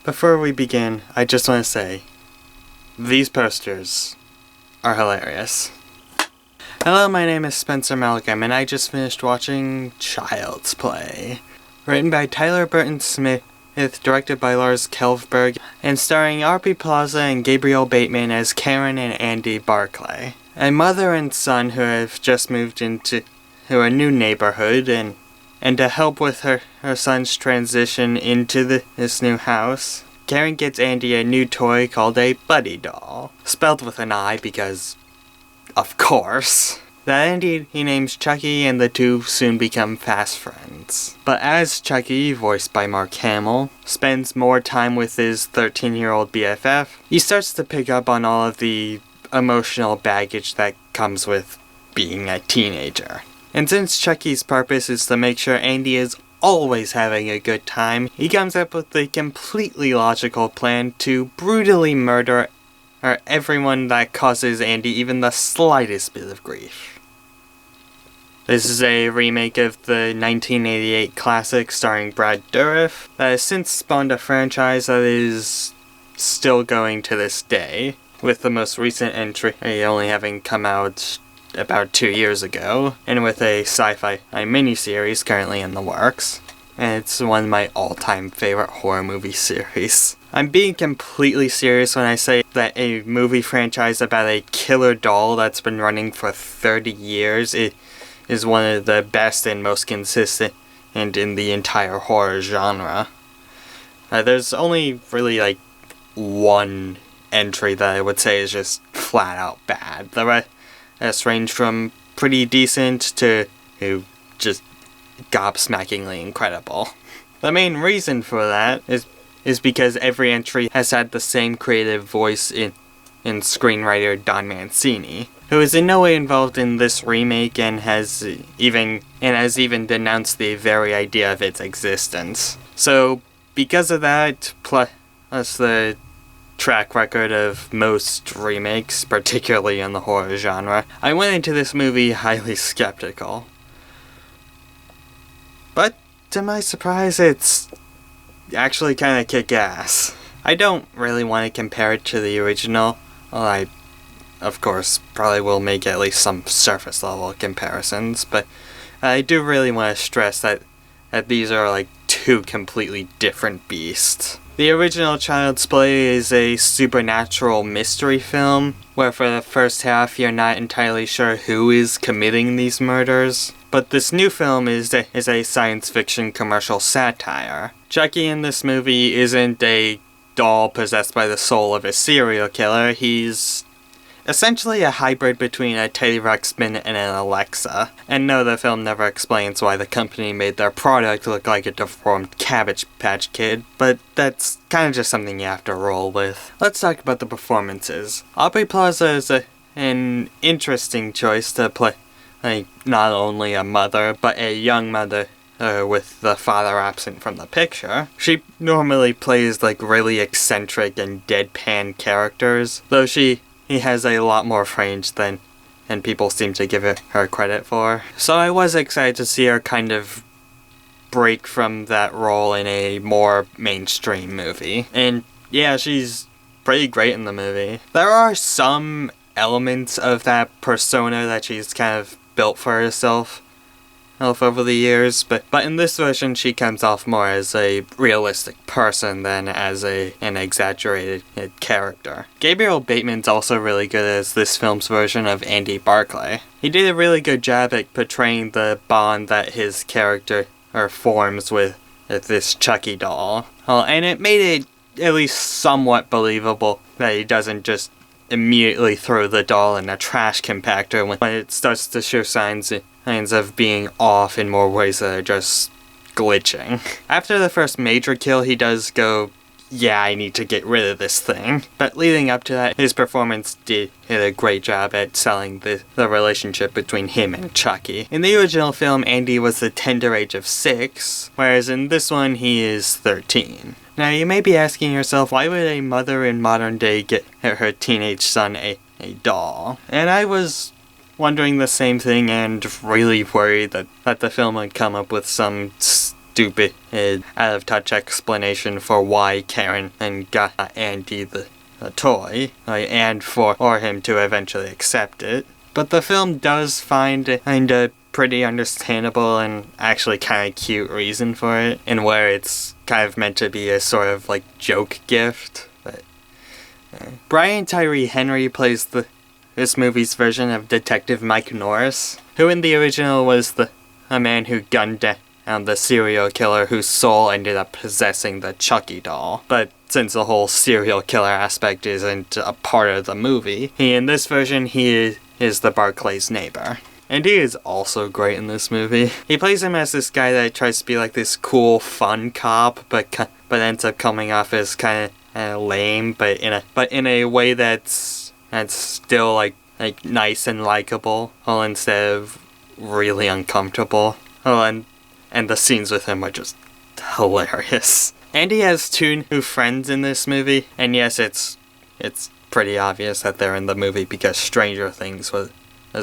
Before we begin, I just want to say, these posters are hilarious. Hello, my name is Spencer Malcolm, and I just finished watching Child's Play. Written by Tyler Burton Smith, directed by Lars Kelvberg, and starring Aubrey Plaza and Gabriel Bateman as Karen and Andy Barclay. A mother and son who have just moved into a new neighborhood, and to help with her son's transition into this new house, Karen gets Andy a new toy called a buddy doll. Spelled with an I because, of course. That Andy he names Chucky, and the two soon become fast friends. But as Chucky, voiced by Mark Hamill, spends more time with his 13-year-old BFF, he starts to pick up on all of the emotional baggage that comes with being a teenager. And since Chucky's purpose is to make sure Andy is always having a good time, he comes up with a completely logical plan to brutally murder everyone that causes Andy even the slightest bit of grief. This is a remake of the 1988 classic starring Brad Dourif that has since spawned a franchise that is still going to this day, with the most recent entry only having come out about 2 years ago, and with a sci-fi miniseries currently in the works. And it's one of my all-time favorite horror movie series. I'm being completely serious when I say that a movie franchise about a killer doll that's been running for 30 years is one of the best and most consistent and in the entire horror genre. There's only really one entry that I would say is just flat out bad. The rest range from pretty decent to just gobsmackingly incredible. The main reason for that is because every entry has had the same creative voice in screenwriter Don Mancini, who is in no way involved in this remake and has even denounced the very idea of its existence. So because of that, plus the track record of most remakes, particularly in the horror genre, I went into this movie highly skeptical. But to my surprise, it's actually kind of kick-ass. I don't really want to compare it to the original. Well, I, of course, probably will make at least some surface-level comparisons, but I do really want to stress that these are two completely different beasts. The original Child's Play is a supernatural mystery film, where for the first half you're not entirely sure who is committing these murders. But this new film is a science fiction commercial satire. Chucky in this movie isn't a doll possessed by the soul of a serial killer. He's essentially a hybrid between a Teddy Ruxpin and an Alexa. And no, the film never explains why the company made their product look like a deformed Cabbage Patch Kid, but that's kind of just something you have to roll with. Let's talk about the performances. Aubrey Plaza is an interesting choice to play not only a mother, but a young mother with the father absent from the picture. She normally plays really eccentric and deadpan characters, though he has a lot more range than people seem to give her credit for. So I was excited to see her kind of break from that role in a more mainstream movie. And yeah, she's pretty great in the movie. There are some elements of that persona that she's kind of built for herself over the years, but in this version she comes off more as a realistic person than as an exaggerated character. Gabriel Bateman's also really good as this film's version of Andy Barclay. He did a really good job at portraying the bond that his character forms with this Chucky doll. And it made it at least somewhat believable that he doesn't just immediately throw the doll in a trash compactor when it starts to show signs of being off in more ways that are just glitching. After the first major kill, he does go, yeah, I need to get rid of this thing. But leading up to that, his performance did a great job at selling the relationship between him and Chucky. In the original film, Andy was the tender age of 6, whereas in this one, he is 13. Now, you may be asking yourself, why would a mother in modern day get her teenage son a doll? And I was wondering the same thing and really worried that the film would come up with some stupid, out-of-touch explanation for why Karen and got Andy the toy, and for him to eventually accept it. But the film does find a pretty understandable and actually kind of cute reason for it, and where it's kind of meant to be a sort of like joke gift. But Brian Tyree Henry plays this movie's version of Detective Mike Norris, who in the original was a man who gunned down the serial killer whose soul ended up possessing the Chucky doll. But since the whole serial killer aspect isn't a part of the movie, in this version he is the Barclays neighbor. And he is also great in this movie. He plays him as this guy that tries to be like this cool, fun cop, but ends up coming off as kind of lame, but in a way that's still like nice and likable, all instead of really uncomfortable. Oh, and the scenes with him are just hilarious. And he has two new friends in this movie, and yes, it's pretty obvious that they're in the movie because Stranger Things was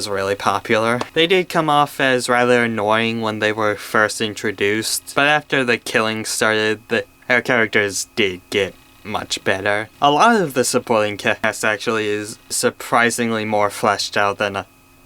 really popular. They did come off as rather annoying when they were first introduced, but after the killing started, their characters did get much better. A lot of the supporting cast actually is surprisingly more fleshed out than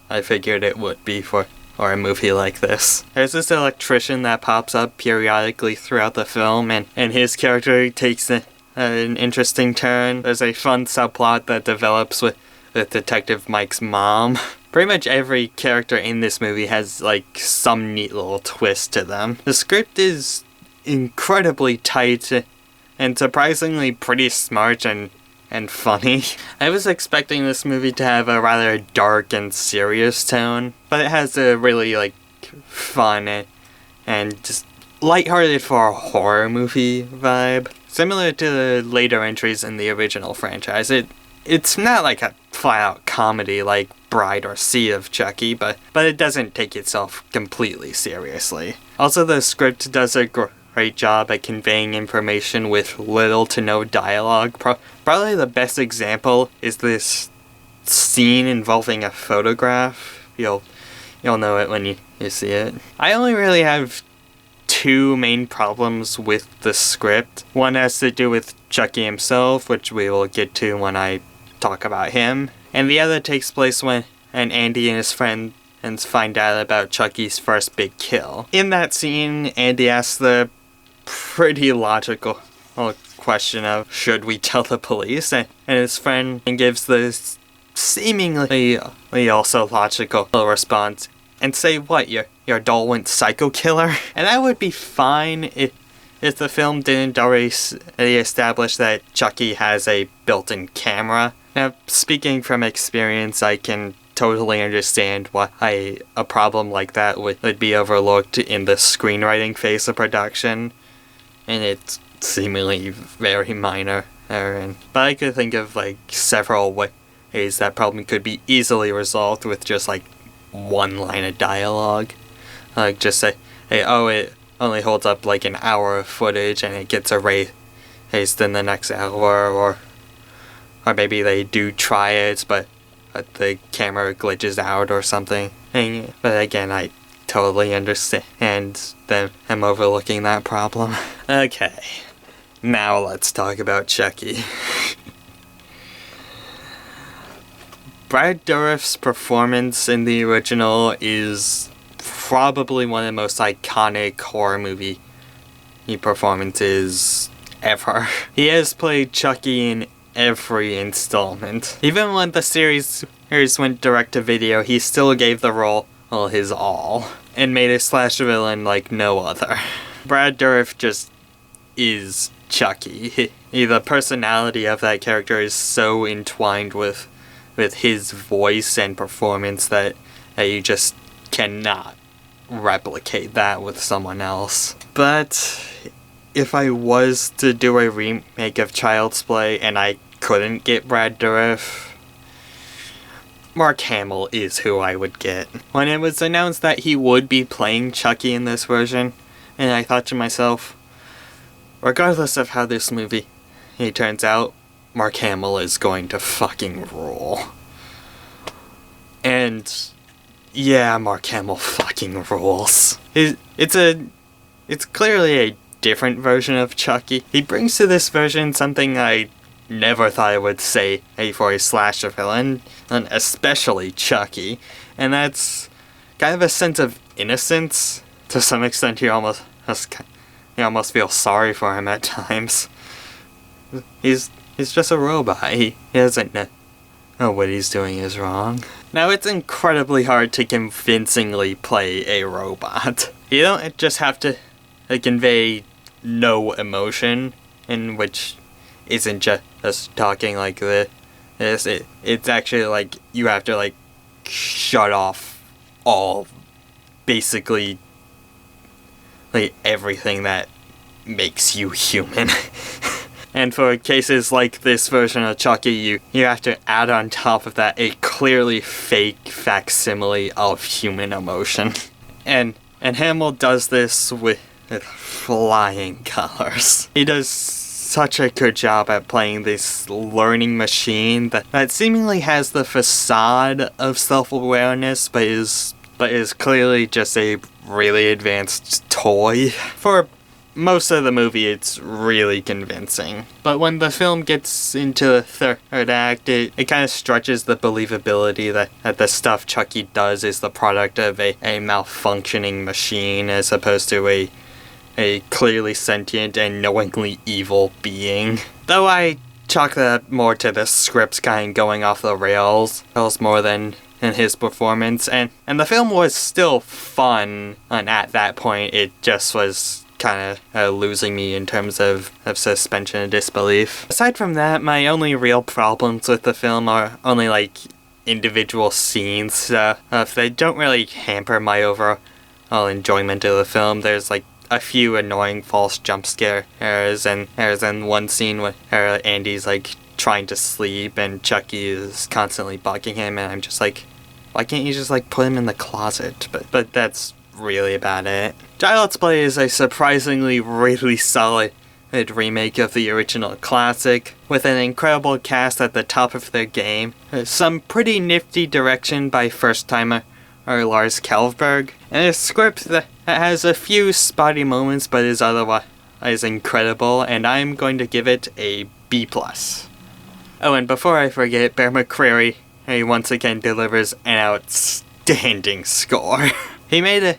I figured it would be for a movie like this. There's this electrician that pops up periodically throughout the film, and his character takes an interesting turn. There's a fun subplot that develops with Detective Mike's mom. Pretty much every character in this movie has like some neat little twist to them. The script is incredibly tight and surprisingly pretty smart and funny. I was expecting this movie to have a rather dark and serious tone, but it has a really like fun and just lighthearted for a horror movie vibe. Similar to the later entries in the original franchise, it's not like a flat-out comedy like Bride or Sea of Chucky, but it doesn't take itself completely seriously. Also, the script does a great job at conveying information with little to no dialogue. Probably the best example is this scene involving a photograph. You'll know it when you see it. I only really have two main problems with the script. One has to do with Chucky himself, which we will get to when I talk about him. And the other takes place when Andy and his friends find out about Chucky's first big kill. In that scene, Andy asks the pretty logical question of, should we tell the police? And his friend gives this seemingly also logical response. And say what, your doll went psycho killer? And that would be fine if the film didn't already establish that Chucky has a built-in camera. Now, speaking from experience, I can totally understand why a problem like that would be overlooked in the screenwriting phase of production. And it's seemingly very minor. But I could think of like several ways that problem could be easily resolved with just like one line of dialogue. Like just say, hey, it only holds up like an hour of footage and it gets erased in the next hour, or maybe they do try it but the camera glitches out or something. But again, I totally understand them overlooking that problem. Okay, now let's talk about Chucky. Brad Dourif's performance in the original is probably one of the most iconic horror movie performances ever. He has played Chucky in every installment. Even when the series went direct to video, he still gave the role his all, and made a slasher villain like no other. Brad Dourif just is Chucky. The personality of that character is so entwined with his voice and performance that you just cannot replicate that with someone else. But if I was to do a remake of Child's Play and I couldn't get Brad Dourif, Mark Hamill is who I would get. When it was announced that he would be playing Chucky in this version, and I thought to myself, regardless of how this movie turns out, Mark Hamill is going to fucking rule. And yeah, Mark Hamill fucking rules. It's it's clearly a different version of Chucky. He brings to this version something I never thought I would say for a slasher villain, and especially Chucky, and that's kind of a sense of innocence. To some extent, you almost feel sorry for him at times. He's just a robot. He doesn't know what he's doing is wrong. Now, it's incredibly hard to convincingly play a robot. You don't just have to convey no emotion, in which isn't just talking like this. It's actually like you have to like shut off all, basically, like everything that makes you human. And for cases like this version of Chucky, you have to add on top of that a clearly fake facsimile of human emotion. And Hamill does this with flying colors. He does such a good job at playing this learning machine that seemingly has the facade of self-awareness, but is clearly just a really advanced toy. For most of the movie, it's really convincing. But when the film gets into the third act, it kind of stretches the believability that the stuff Chucky does is the product of a malfunctioning machine as opposed to a clearly sentient and knowingly evil being. Though I chalk that more to the script's kind of going off the rails more than in his performance. And the film was still fun, and at that point it just was kind of losing me in terms of suspension of disbelief. Aside from that, my only real problems with the film are only like individual scenes. They don't really hamper my overall enjoyment of the film. There's like a few annoying false jump scares, and there's in one scene where Andy's like trying to sleep and Chucky is constantly bugging him, and I'm just like, why can't you just like put him in the closet? But that's really about it. Child's Play is a surprisingly really solid remake of the original classic, with an incredible cast at the top of their game, some pretty nifty direction by first-timer Lars Kjellberg, and a script that has a few spotty moments but is otherwise incredible, and I'm going to give it a B+. Oh, and before I forget, Bear McCreary once again delivers an outstanding score. He made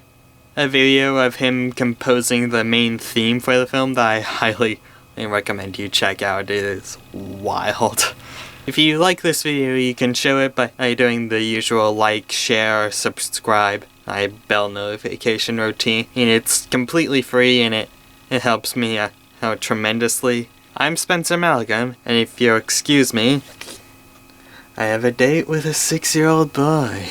a video of him composing the main theme for the film that I highly recommend you check out. It is wild. If you like this video, you can show it by doing the usual like, share, or subscribe, bell notification routine. And it's completely free and it helps me out tremendously. I'm Spencer Malcolm, and if you'll excuse me, I have a date with a 6-year-old boy.